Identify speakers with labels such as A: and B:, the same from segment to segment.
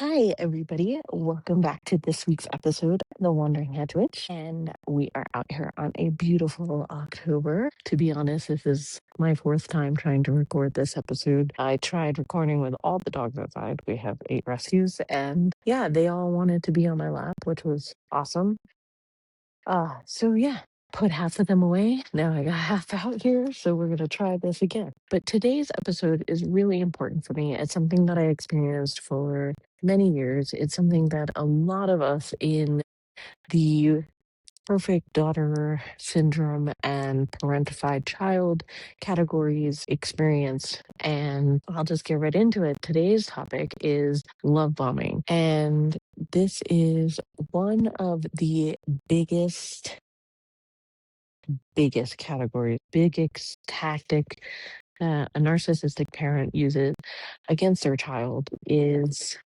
A: Hi, everybody. Welcome back to this week's episode of The Wandering Head Witch. And we are out here on a beautiful October. To be honest, this is my fourth time trying to record this episode. I tried recording with all the dogs outside. We have 8 rescues, and yeah, they all wanted to be on my lap, which was awesome. So put half of them away. Now I got half out here, so we're gonna try this again. But today's episode is really important for me. It's something that I experienced for many years. It's something that a lot of us in the perfect daughter syndrome and parentified child categories experience. And I'll just get right into it. Today's topic is love bombing. And this is one of the biggest categories, biggest tactic a narcissistic parent uses against their child is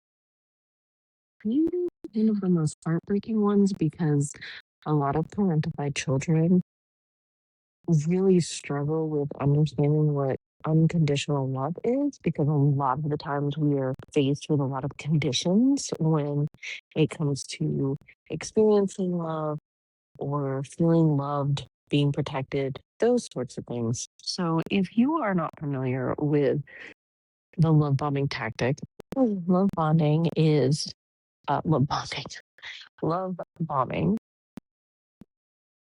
A: really one of the most heartbreaking ones because a lot of parentified children really struggle with understanding what unconditional love is because a lot of the times we are faced with a lot of conditions when it comes to experiencing love or feeling loved, being protected, those sorts of things. So, if you are not familiar with the love bombing tactic, love bonding is love bombing. Love bombing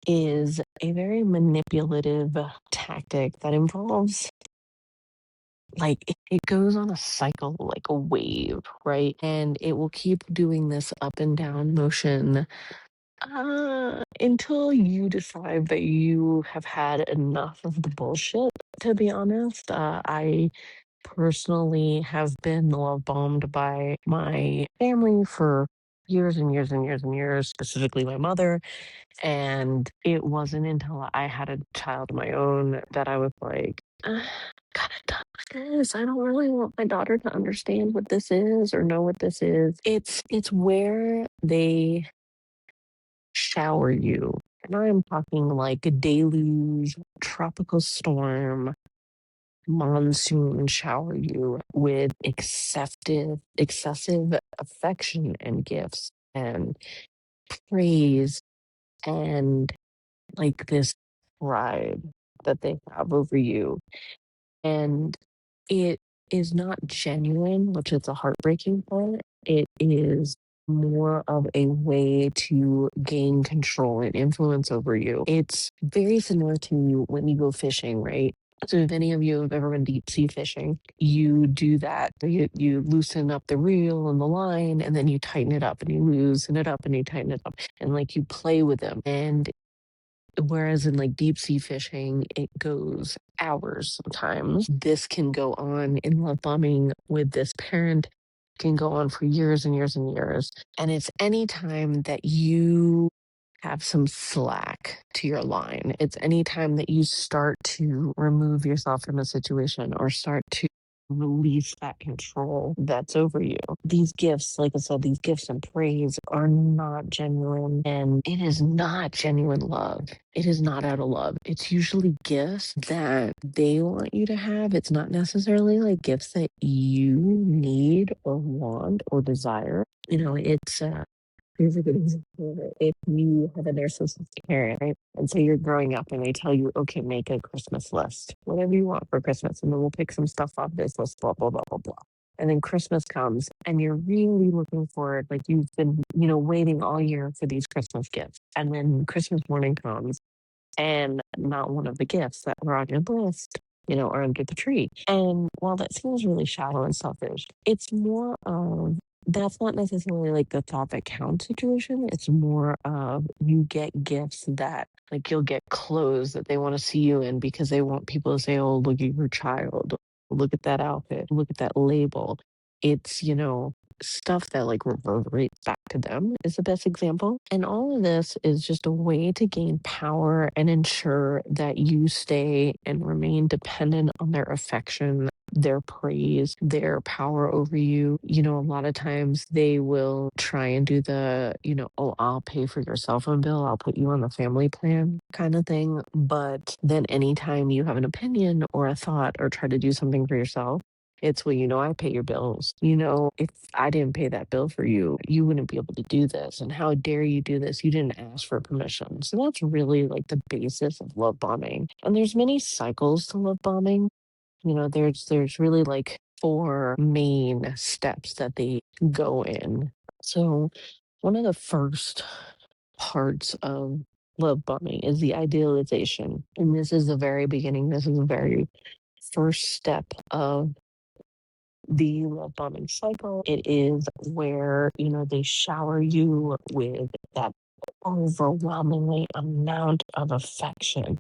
A: is a very manipulative tactic that involves it goes on a cycle like a wave, right? And it will keep doing this up and down motion until you decide that you have had enough of the bullshit. To be honest, I personally have been love bombed by my family for years and years and years and years, specifically my mother. And it wasn't until I had a child of my own that I was like, kind of done with this. I don't really want my daughter to understand what this is or know what this is. It's where they shower you. And I'm talking like a deluge, tropical storm, monsoon shower you with excessive affection and gifts and praise and like this pride that they have over you. And it is not genuine, which is a heartbreaking part. It is more of a way to gain control and influence over you. It's very similar to when you go fishing, right? So if any of you have ever been deep sea fishing, you do that. You loosen up the reel and the line, and then you tighten it up, and you loosen it up, and you tighten it up, and like you play with them. And whereas in like deep sea fishing, it goes hours sometimes. This can go on in love bombing with this parent, can go on for years and years and years. And it's any time that you have some slack to your line. It's any time that you start to remove yourself from a situation or start to release that control that's over you. These gifts, like I said, these gifts and praise are not genuine, and it is not genuine love. It is not out of love. It's usually gifts that they want you to have. It's not necessarily like gifts that you need or want or desire. Here's a good example of it. If you have a narcissistic parent, right? And so you're growing up and they tell you, okay, make a Christmas list, whatever you want for Christmas. And then we'll pick some stuff off this list, blah, blah, blah, blah, blah. And then Christmas comes and you're really looking forward, like you've been, waiting all year for these Christmas gifts. And then Christmas morning comes and not one of the gifts that were on your list, are under the tree. And while that seems really shallow and selfish, it's more of that's not necessarily like the thought that counts situation. It's more of you get gifts that like you'll get clothes that they want to see you in because they want people to say, oh, look at your child. Look at that outfit. Look at that label. It's, stuff that like reverberates back to them is the best example. And all of this is just a way to gain power and ensure that you stay and remain dependent on their affection, their praise, their power over you. A lot of times they will try and do the, oh, I'll pay for your cell phone bill, I'll put you on the family plan kind of thing. But then anytime you have an opinion or a thought or try to do something for yourself, It's, well, I pay your bills. If I didn't pay that bill for you, you wouldn't be able to do this. And how dare you do this? You didn't ask for permission. So that's really like the basis of love bombing. And there's many cycles to love bombing. There's really like four main steps that they go in. So one of the first parts of love bombing is the idealization. And this is the very beginning. This is the very first step of the love bombing cycle. It is where, they shower you with that overwhelmingly amount of affection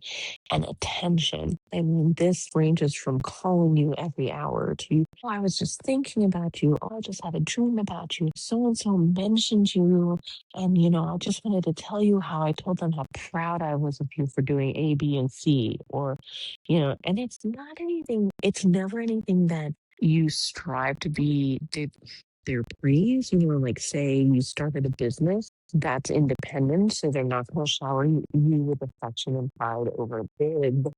A: and attention. I mean, this ranges from calling you every hour to, oh, I was just thinking about you. Oh, I just had a dream about you. So and so mentioned you. And, I just wanted to tell you how I told them how proud I was of you for doing A, B, and C. Or, and it's never anything that you strive to be their praise, like say you started a business that's independent, so they're not going to shower you with affection and pride over a big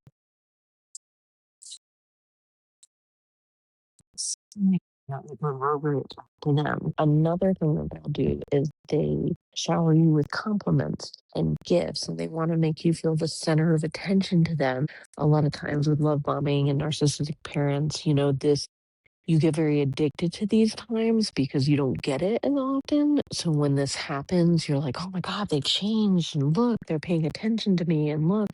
A: reverberate back to them. Another thing that they'll do is they shower you with compliments and gifts, and they want to make you feel the center of attention to them. A lot of times with love bombing and narcissistic parents, this you get very addicted to these times because you don't get it as often. So when this happens, you're like, oh my God, they changed. And look, they're paying attention to me. And look,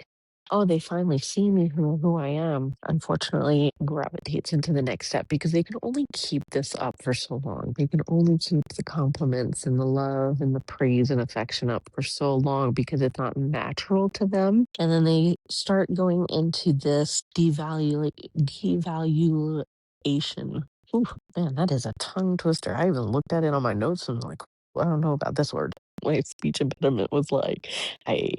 A: oh, they finally see me who I am. Unfortunately, it gravitates into the next step because they can only keep this up for so long. They can only keep the compliments and the love and the praise and affection up for so long because it's not natural to them. And then they start going into this devaluation. Ooh, man, that is a tongue twister. I even looked at it on my notes and was like, I don't know about this word. My speech impediment was like, I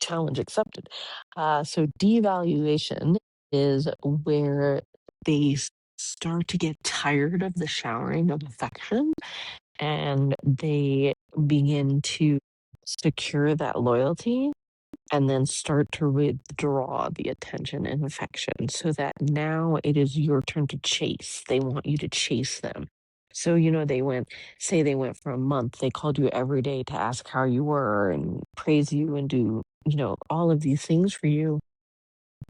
A: challenge accepted. So devaluation is where they start to get tired of the showering of affection and they begin to secure that loyalty and then start to withdraw the attention and affection so that now it is your turn to chase. They want you to chase them. So, they went for a month, they called you every day to ask how you were and praise you and do, all of these things for you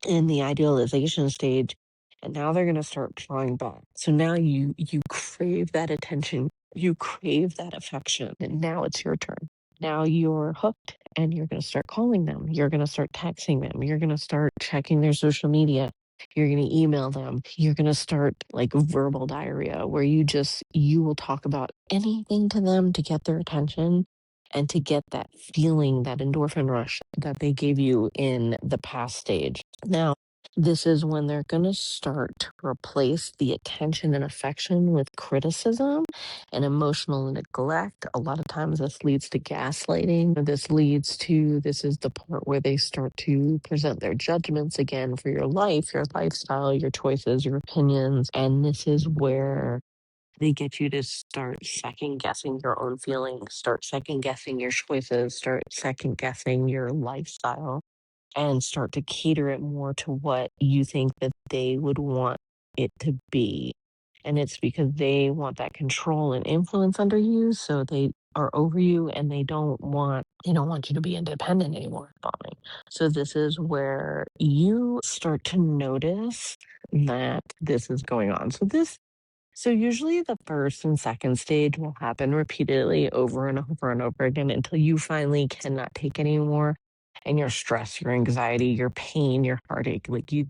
A: in the idealization stage. And now they're going to start drawing back. So now you crave that attention, you crave that affection, and now it's your turn. Now you're hooked and you're going to start calling them. You're going to start texting them. You're going to start checking their social media. You're going to email them. You're going to start like verbal diarrhea where you will talk about anything to them to get their attention and to get that feeling, that endorphin rush that they gave you in the past stage. Now, this is when they're going to start to replace the attention and affection with criticism and emotional neglect. A lot of times this leads to gaslighting. This is the part where they start to present their judgments again for your life, your lifestyle, your choices, your opinions. And this is where they get you to start second guessing your own feelings, start second guessing your choices, start second guessing your lifestyle and start to cater it more to what you think that they would want it to be. And it's because they want that control and influence under you. So they are over you and they don't want you to be independent anymore, Bonnie. So this is where you start to notice that this is going on. So usually the first and second stage will happen repeatedly over and over and over again until you finally cannot take anymore. And your stress, your anxiety, your pain, your heartache, like you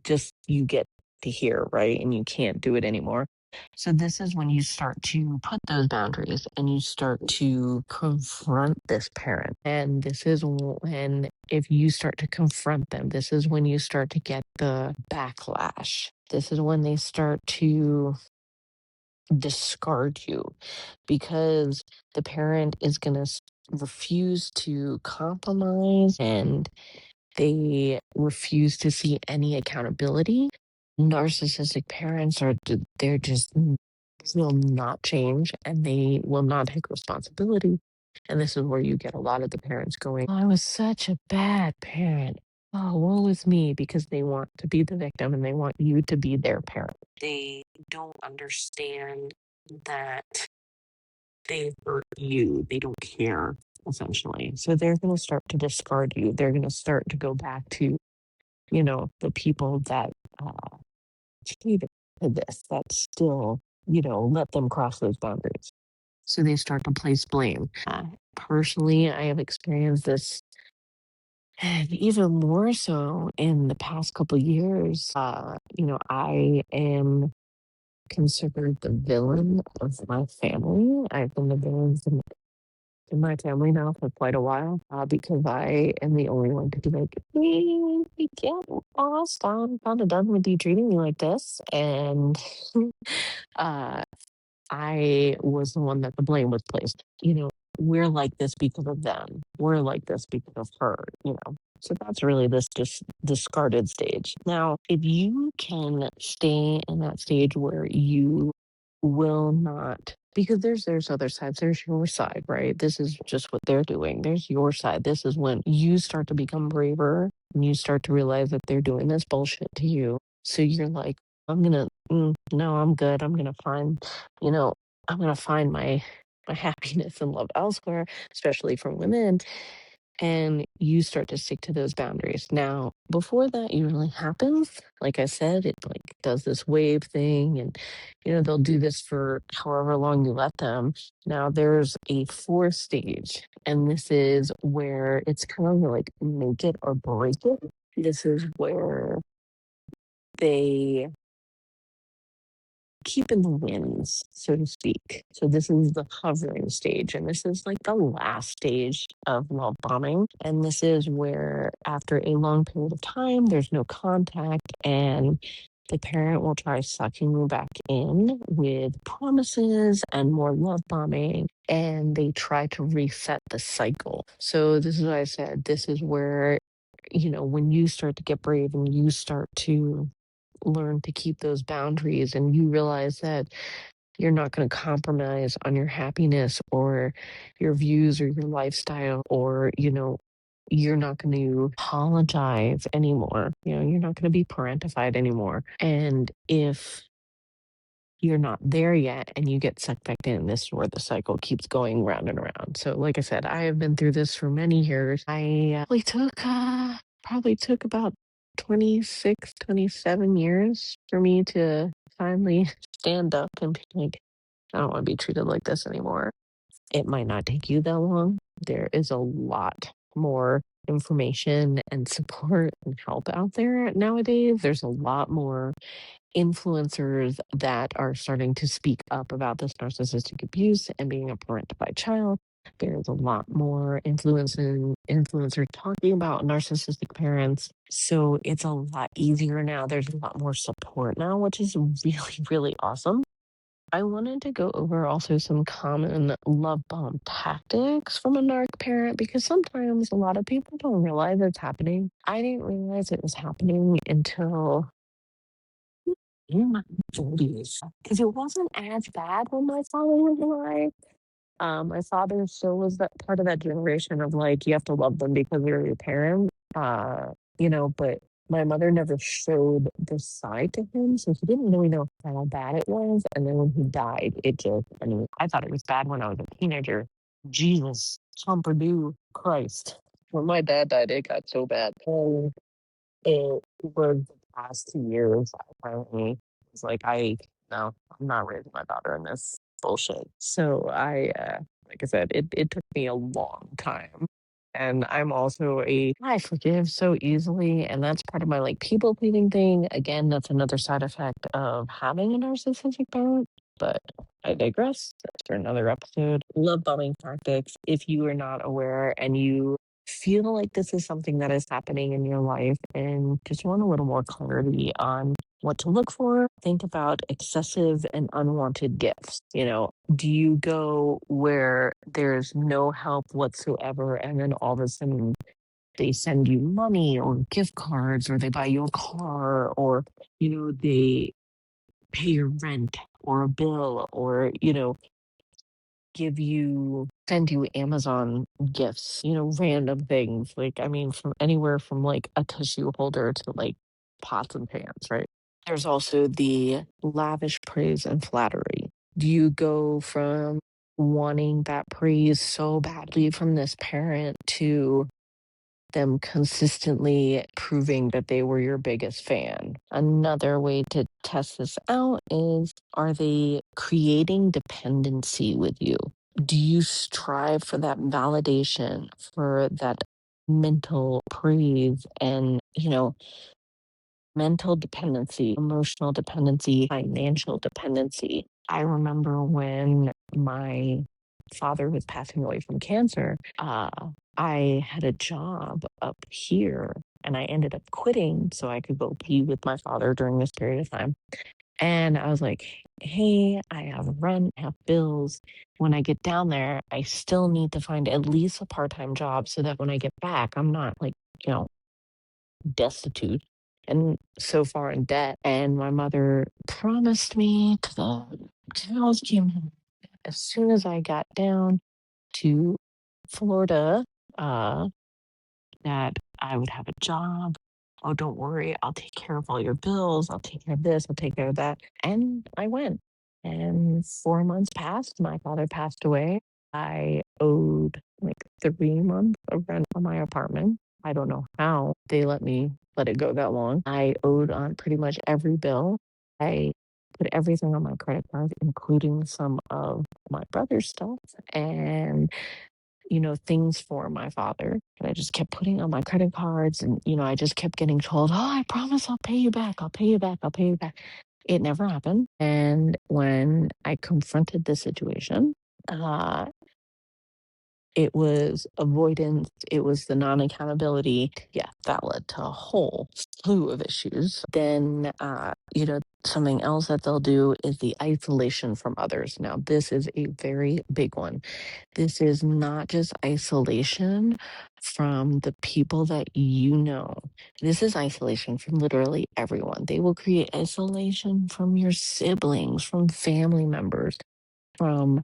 A: get to here, right? And you can't do it anymore. So this is when you start to put those boundaries and you start to confront this parent. And this is when, if you start to confront them, this is when you start to get the backlash. This is when they start to discard you because the parent is going to refuse to compromise and they refuse to see any accountability. Narcissistic parents they're just will not change and they will not take responsibility. And this is where you get a lot of the parents going, "Oh, I was such a bad parent." oh, woe is me, because they want to be the victim and they want you to be their parent. They don't understand that they hurt you. They don't care, essentially. So they're going to start to discard you. They're going to start to go back to, the people that cheated to this, that still, let them cross those boundaries. So they start to place blame. Personally, I have experienced this, and even more so in the past couple years. I am considered the villain of my family. I've been the villain in my family now for quite a while, because I am the only one to be like, "Hey, get lost. I'm kind of done with you treating me like this." And uh, I was the one that the blame was placed. We're like this because of them. We're like this because of her. So that's really this discarded stage. Now, if you can stay in that stage where you will not, because there's other sides, there's your side, right? This is just what they're doing. There's your side. This is when you start to become braver and you start to realize that they're doing this bullshit to you. So you're like, no, I'm good. You know, I'm gonna find my happiness and love elsewhere, especially from women. And you start to stick to those boundaries. Now, before that usually happens, like I said, it like does this wave thing, and they'll do this for however long you let them. Now there's a fourth stage, and this is where it's kind of like make it or break it. This is where they keep in the winds, so to speak. So this is the hovering stage, and this is like the last stage of love bombing. And this is where, after a long period of time, there's no contact, and the parent will try sucking you back in with promises and more love bombing, and they try to reset the cycle. So this is what I said. This is where, when you start to get brave and you start to learn to keep those boundaries, and you realize that you're not going to compromise on your happiness or your views or your lifestyle, or you're not going to apologize anymore. You're not going to be parentified anymore. And if you're not there yet and you get sucked back in, this is where the cycle keeps going round and around. So like I said, I have been through this for many years. I probably took about 26, 27 years for me to finally stand up and be like, I don't want to be treated like this anymore. It might not take you that long. There is a lot more information and support and help out there nowadays. There's a lot more influencers that are starting to speak up about this narcissistic abuse and being a parentified child. There's a lot more influencers talking about narcissistic parents. So it's a lot easier now. There's a lot more support now, which is really, really awesome. I wanted to go over also some common love bomb tactics from a narc parent, because sometimes a lot of people don't realize it's happening. I didn't realize it was happening until in my 40s, because it wasn't as bad when my father was alive. My father still was that part of that generation of like, you have to love them because they're your parent. But my mother never showed this side to him, so he didn't really know how bad it was. And then when he died, I thought it was bad when I was a teenager. Jesus, Tom Purdue, Christ. When my dad died, it got so bad. It was the past 2 years. I finally was like, no, I'm not raising my daughter in this bullshit. So like I said, it took me a long time. And I forgive so easily. And that's part of my like people pleasing thing. Again, that's another side effect of having a narcissistic parent. But I digress. That's for another episode. Love bombing tactics. If you are not aware and you feel like this is something that is happening in your life and just want a little more clarity on what to look for, think about excessive and unwanted gifts. Do you go where there's no help whatsoever, and then all of a sudden they send you money or gift cards, or they buy you a car, or they pay your rent or a bill, or give you send you Amazon gifts, random things. Like, I mean, from anywhere from like a tissue holder to like pots and pans, right? There's also the lavish praise and flattery. Do you go from wanting that praise so badly from this parent to them consistently proving that they were your biggest fan? Another way to test this out is, are they creating dependency with you? Do you strive for that validation, for that mental praise and, mental dependency, emotional dependency, financial dependency? I remember when my father was passing away from cancer, I had a job up here and I ended up quitting so I could go be with my father during this period of time. And I was like, hey, I have rent, I have bills. When I get down there, I still need to find at least a part time job so that when I get back, I'm not like, you know, destitute and so far in debt. And my mother promised me to the cows came home. As soon as I got down to Florida, uh, that I would have a job. Oh, don't worry, I'll take care of all your bills. I'll take care of this, I'll take care of that. And I went. And 4 months passed. My father passed away. I owed like 3 months of rent on my apartment. I don't know how they let it go that long. I owed on pretty much every bill. I put everything on my credit card, including some of my brother's stuff. And things for my father. And I just kept putting on my credit cards. And, I just kept getting told, oh, I promise I'll pay you back. I'll pay you back. I'll pay you back. It never happened. And when I confronted the situation, uh, it was avoidance. It was the non accountability. Yeah, that led to a whole slew of issues. Then, something else that they'll do is the isolation from others. Now, this is a very big one. This is not just isolation from the people that you know. This is isolation from literally everyone. They will create isolation from your siblings, from family members, from,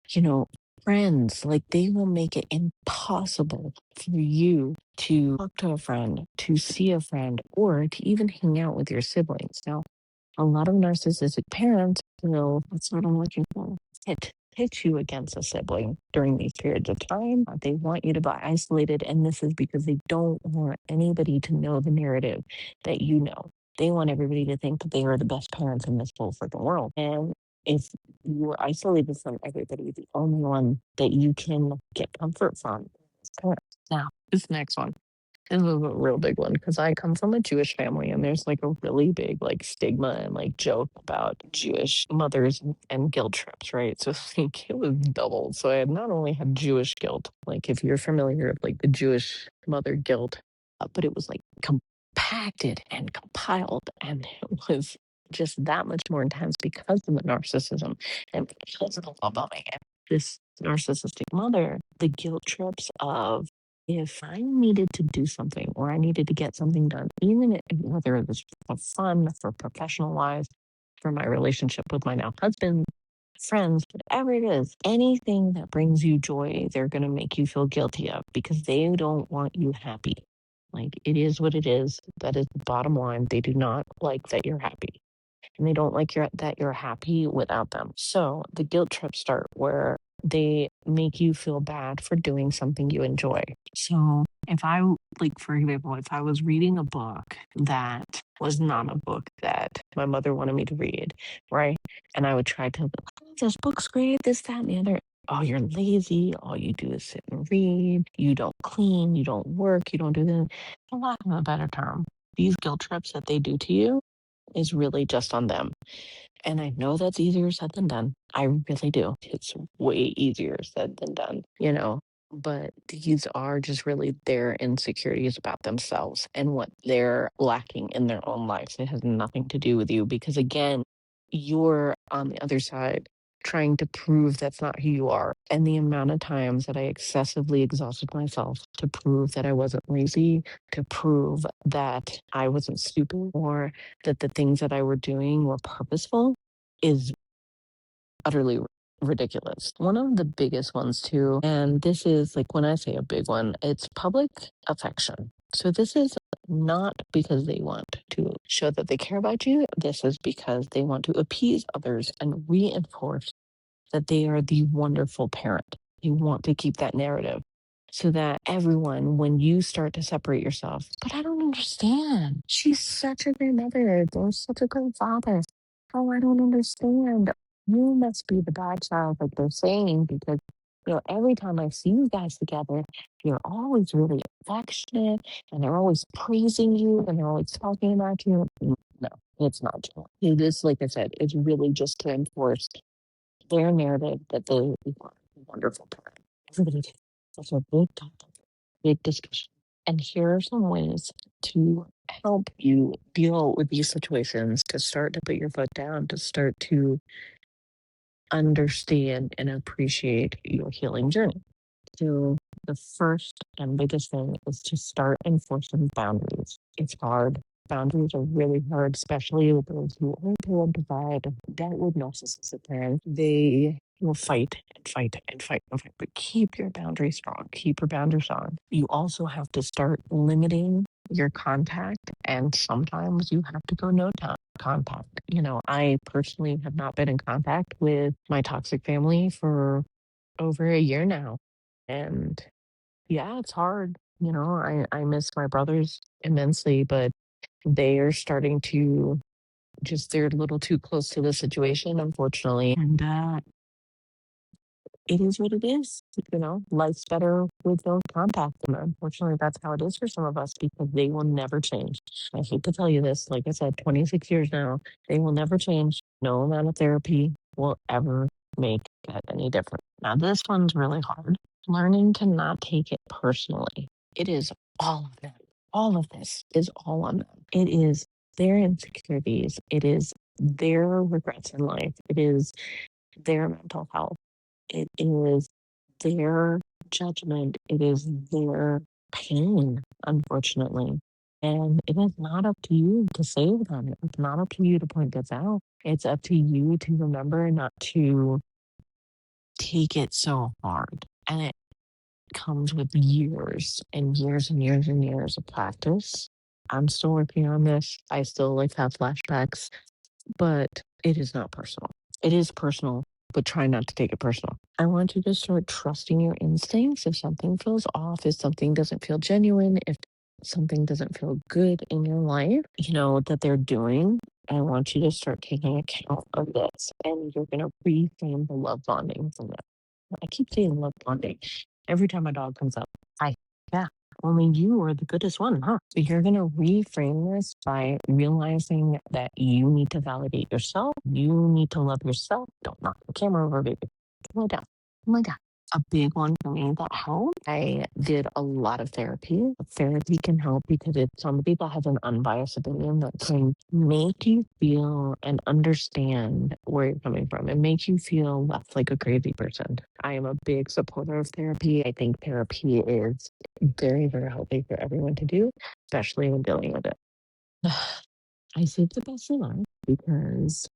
A: you know, friends. Like they will make it impossible for you to talk to a friend, to see a friend, or to even hang out with your siblings. Now, a lot of narcissistic parents will, that's what I'm looking for, pit you against a sibling during these periods of time. They want you to be isolated, and this is because they don't want anybody to know the narrative that you know. They want everybody to think that they are the best parents in this whole freaking world. And if you are isolated from everybody, the only one that you can get comfort from is parents. Now, this next one. This is a real big one because I come from a Jewish family and there's like a really big like stigma and like joke about Jewish mothers and guilt trips, right? So like it was doubled. So I had not only had Jewish guilt, like if you're familiar with like the Jewish mother guilt, but it was like compacted and compiled and it was just that much more intense because of the narcissism and because of the love bombing. And this narcissistic mother, the guilt trips of if I needed to do something or I needed to get something done, whether it was for fun, for professional wise, for my relationship with my now husband, friends, whatever it is, anything that brings you joy, they're going to make you feel guilty of because they don't want you happy. Like it is what it is. That is the bottom line. They do not like that you're happy and they don't like that you're happy without them. So the guilt trips start where they make you feel bad for doing something you enjoy. So if I, like, for example, if I was reading a book that was not a book that my mother wanted me to read, right? And I would try to, oh, this book's great, this, that, and the other. Oh, you're lazy. All you do is sit and read. You don't clean. You don't work. You don't do this. For lack of a better term, these guilt trips that they do to you is really just on them. And I know that's easier said than done. I really do. It's way easier said than done, but these are just really their insecurities about themselves and what they're lacking in their own lives. It has nothing to do with you because, again, you're on the other side trying to prove that's not who you are. And the amount of times that I excessively exhausted myself to prove that I wasn't lazy, to prove that I wasn't stupid, or that the things that I were doing were purposeful is utterly ridiculous. One of the biggest ones too, and this is like when I say a big one, it's public affection. So this is not because they want to show that they care about you. This is because they want to appease others and reinforce that they are the wonderful parent. You want to keep that narrative so that everyone, when you start to separate yourself, but I don't understand. She's such a great mother. They're such a great father. Oh, I don't understand. You must be the bad child, like they're saying, because every time I see you guys together, you're always really affectionate and they're always praising you and they're always talking about you. No, it's not true. It is, like I said, it's really just to enforce their narrative that they are a wonderful parent. Everybody did. That's a big topic, big discussion. And here are some ways to help you deal with these situations, to start to put your foot down, to start to understand and appreciate your healing journey. So the first and biggest thing is to start enforcing boundaries. It's hard. Boundaries are really hard, especially with those who are parentified, dealt with narcissistic parents. They will fight and fight and fight and fight, but keep your boundaries strong. Keep your boundaries strong. You also have to start limiting your contact, and sometimes you have to go no contact. I personally have not been in contact with my toxic family for over a year now. And yeah, it's hard. I miss my brothers immensely, but they are starting to they're a little too close to the situation, unfortunately. And it is what it is. Life's better with no contact. And unfortunately, that's how it is for some of us because they will never change. I hate to tell you this, like I said, 26 years now, they will never change. No amount of therapy will ever make that any different. Now, this one's really hard. Learning to not take it personally. It is all of them. All of this is all on them. It is their insecurities. It is their regrets in life. It is their mental health. It is their judgment. It is their pain, unfortunately. And it is not up to you to save them. It's not up to you to point this out. It's up to you to remember not to take it so hard. And it comes with years and years and years and years of practice. I'm still working on this. I still have flashbacks, but it is not personal. It is personal, but try not to take it personal. I want you to start trusting your instincts. If something feels off, if something doesn't feel genuine, if something doesn't feel good in your life, that they're doing, I want you to start taking account of this and you're going to reframe the love bonding from it. I keep saying love bonding every time my dog comes up. Hi. Yeah. Only you are the goodest one, huh? So you're going to reframe this by realizing that you need to validate yourself. You need to love yourself. Don't knock the camera over, baby. Come on down. Oh my God. A big one for me that helped. I did a lot of therapy. Therapy can help because it's somebody that has an unbiased opinion that can make you feel and understand where you're coming from and make you feel less like a crazy person. I am a big supporter of therapy. I think therapy is very, very healthy for everyone to do, especially when dealing with it. I saved the best of life because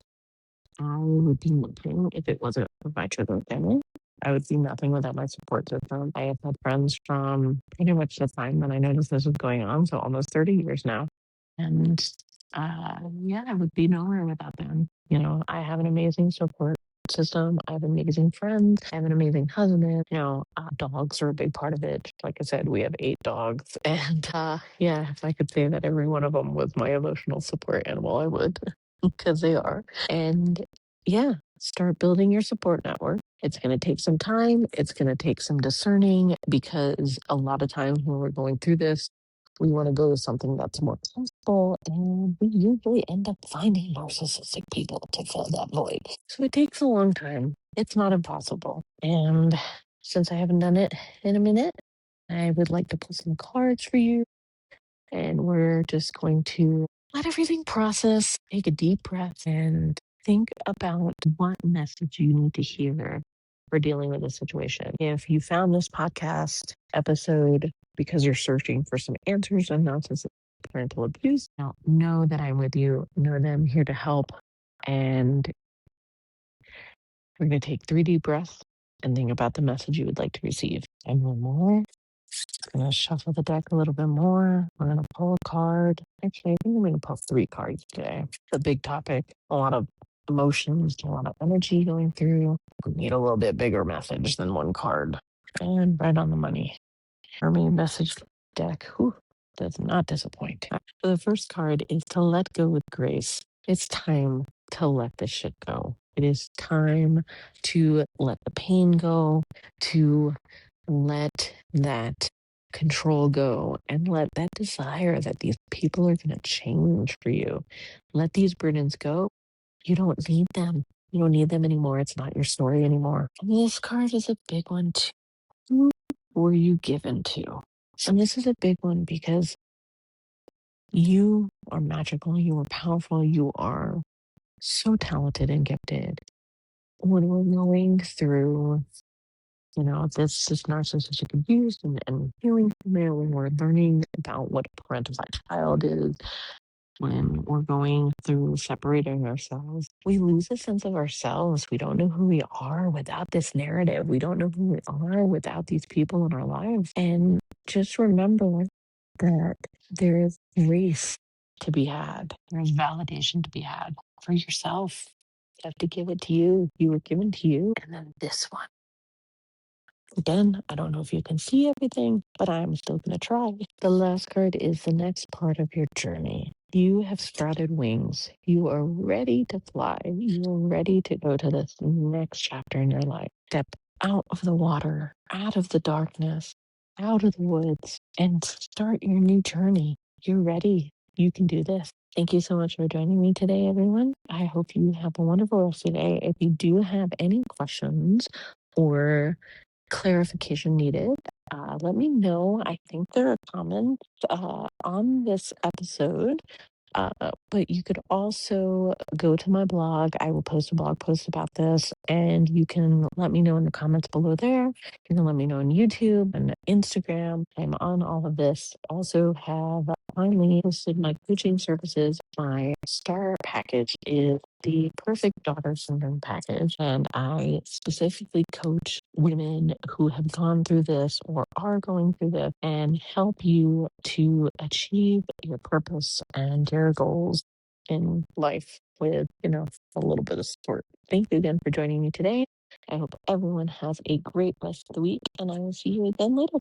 A: I would be nothing if it wasn't for my chosen family. I would be nothing without my support system. I have had friends from pretty much the time that I noticed this was going on, so almost 30 years now. And yeah, I would be nowhere without them. I have an amazing support system. I have amazing friends. I have an amazing husband. Dogs are a big part of it. Like I said, we have 8 dogs. And yeah, if I could say that every one of them was my emotional support animal, I would, because they are. And yeah, start building your support network. It's going to take some time. It's going to take some discerning because a lot of times when we're going through this, we want to go to something that's more comfortable, and we usually end up finding narcissistic people to fill that void. So it takes a long time. It's not impossible. And since I haven't done it in a minute, I would like to pull some cards for you. And we're just going to let everything process, take a deep breath, and think about what message you need to hear for dealing with this situation. If you found this podcast episode because you're searching for some answers on narcissistic parental abuse, now know that I'm with you. Know that I'm here to help. And We're going to take 3 deep breaths and think about the message you would like to receive. And one more. Going to shuffle the deck a little bit more. We're going to pull a card. Actually, I think I'm going to pull 3 cards today. It's a big topic, a lot of emotions, a lot of energy going through. We need a little bit bigger message than 1 card. And right on the money. Our main message deck, whew, does not disappoint. So the first card is to let go with grace. It's time to let this shit go. It is time to let the pain go, to let that control go, and let that desire that these people are going to change for you. Let these burdens go. You don't need them. You don't need them anymore. It's not your story anymore. And this card is a big one too. Who were you given to? And this is a big one because you are magical, you are powerful, you are so talented and gifted. When we're going through, this narcissistic abuse and healing from it, when we're learning about what a parentified child is, when we're going through separating ourselves, we lose a sense of ourselves. We don't know who we are without this narrative. We don't know who we are without these people in our lives. And just remember that there is grace to be had. There's validation to be had for yourself. You have to give it to you. You were given to you. And then this one. Again, I don't know if you can see everything, but I'm still going to try. The last card is the next part of your journey. You have sprouted wings. You are ready to fly. You are ready to go to this next chapter in your life. Step out of the water, out of the darkness, out of the woods, and start your new journey. You're ready. You can do this. Thank you so much for joining me today, everyone. I hope you have a wonderful rest of the day. If you do have any questions or clarification needed, let me know. I think there are comments on this episode, but you could also go to my blog. I will post a blog post about this, and you can let me know in the comments below there. You can let me know on YouTube and Instagram. I'm on all of this. Also have finally posted my coaching services. My star package is the perfect daughter syndrome package, and I specifically coach women who have gone through this or are going through this and help you to achieve your purpose and your goals in life with, a little bit of support. Thank you again for joining me today. I hope everyone has a great rest of the week, and I will see you again later.